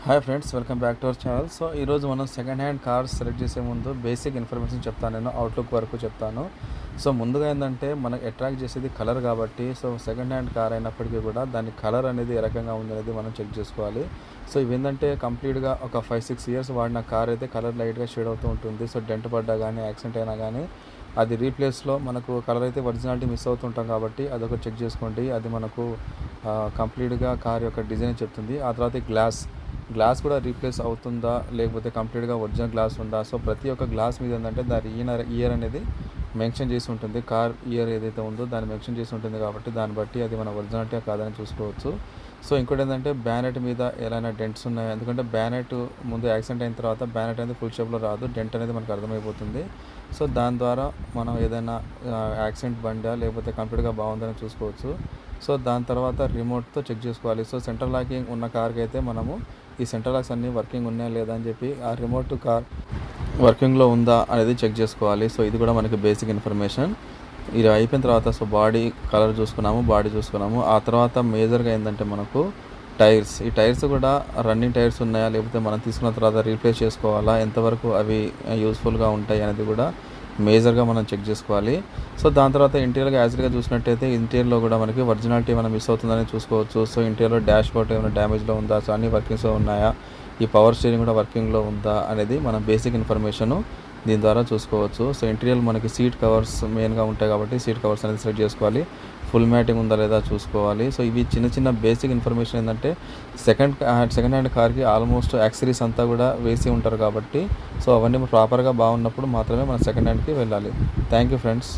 Hi friends, welcome back to our channel. So ఈరోజు మనం second hand cars select చేసే ముందు బేసిక్ ఇన్ఫర్మేషన్ చెప్తాను. నేను అవుట్లుక్ వరకు చెప్తాను. సో ముందుగా ఏంటంటే మనకు అట్రాక్ట్ చేసేది కలర్ కాబట్టి, సో సెకండ్ హ్యాండ్ కార్ అయినప్పటికీ కూడా దాని కలర్ అనేది ఏ రకంగా ఉందనేది మనం చెక్ చేసుకోవాలి. సో ఇవి ఏంటంటే కంప్లీట్గా ఒక 5-6 ఇయర్స్ వాడిన కార్ అయితే కలర్ లైట్గా షేడ్ అవుతూ ఉంటుంది. సో డెంట్ పడ్డా కానీ యాక్సిడెంట్ అయినా కానీ అది రీప్లేస్లో మనకు కలర్ అయితే ఒరిజినాలిటీ మిస్ అవుతుంటాం కాబట్టి అదొక చెక్ చేసుకోండి. అది మనకు కంప్లీట్గా కార్ యొక్క డిజైన్ చెప్తుంది. ఆ తర్వాత గ్లాస్ కూడా రీప్లేస్ అవుతుందా, లేకపోతే కంప్లీట్గా ఒరిజినల్ గ్లాస్ ఉందా. సో ప్రతి ఒక్క గ్లాస్ మీద ఏంటంటే దాని ఇయర్ అనేది మెన్షన్ చేసి ఉంటుంది. కార్ ఇయర్ ఏదైతే ఉందో దాన్ని మెన్షన్ చేసి ఉంటుంది కాబట్టి దాన్ని బట్టి అది మన ఒరిజినాలిటీ కాదని చూసుకోవచ్చు. సో ఇంకోటి ఏంటంటే బ్యానెట్ మీద ఎలాగైనా డెంట్స్ ఉన్నాయా, ఎందుకంటే బ్యానెట్ ముందు యాక్సిడెంట్ అయిన తర్వాత బ్యానెట్ అనేది ఫుల్ షేప్లో రాదు, డెంట్ అనేది మనకు అర్థమైపోతుంది. సో దాని ద్వారా మనం ఏదైనా యాక్సిడెంట్ బండా లేకపోతే కంప్లీట్గా బాగుందని చూసుకోవచ్చు. సో దాని తర్వాత రిమోట్తో చెక్ చేసుకోవాలి. సో సెంట్రల్ లాకింగ్ ఉన్న కార్కి అయితే మనము ఈ సెంట్రల్ లాక్స్ అన్నీ వర్కింగ్ ఉన్నాయా లేదా అని చెప్పి ఆ రిమోట్ కార్ వర్కింగ్లో ఉందా అనేది చెక్ చేసుకోవాలి. సో ఇది కూడా మనకి బేసిక్ ఇన్ఫర్మేషన్. ఇది అయిపోయిన తర్వాత సో బాడీ కలర్ చూసుకున్నాము. ఆ తర్వాత మేజర్గా ఏంటంటే మనకు ఈ టైర్స్ కూడా రన్నింగ్ టైర్స్ ఉన్నాయా, లేకపోతే మనం తీసుకున్న తర్వాత రీప్లేస్ చేసుకోవాలా, ఎంతవరకు అవి యూస్ఫుల్గా ఉంటాయి అనేది కూడా మేజర్గా మనం చెక్ చేసుకోవాలి. సో దాని తర్వాత ఇంటీరియర్గా యాజ్గా చూసినట్టయితే ఇంటీరియర్లో కూడా మనకి ఒరిజినాలిటీ ఏమైనా మిస్ అవుతుందని చూసుకోవచ్చు. సో ఇంటీరియర్లో డాష్ బోర్డ్ ఏమైనా డ్యామేజ్లో ఉందా, సో అన్ని వర్కింగ్స్లో ఉన్నాయా, ఈ పవర్ స్టీరింగ్ కూడా వర్కింగ్లో ఉందా అనేది మన బేసిక్ ఇన్ఫర్మేషను దీని ద్వారా చూసుకోవచ్చు. సో ఇంటీరియర్ మనకి సీట్ కవర్స్ మెయిన్గా ఉంటాయి కాబట్టి సీట్ కవర్స్ అనేది సెలెక్ట్ చేసుకోవాలి. ఫుల్ మ్యాటింగ్ ఉందా లేదా చూసుకోవాలి. సో ఇవి చిన్న బేసిక్ ఇన్ఫర్మేషన్ ఏంటంటే సెకండ్ హ్యాండ్ కార్కి ఆల్మోస్ట్ యాక్సరీస్ అంతా కూడా వేసి ఉంటారు కాబట్టి సో అవన్నీ ప్రాపర్గా బాగున్నప్పుడు మాత్రమే మనం సెకండ్ హ్యాండ్కి వెళ్ళాలి. Thank you friends.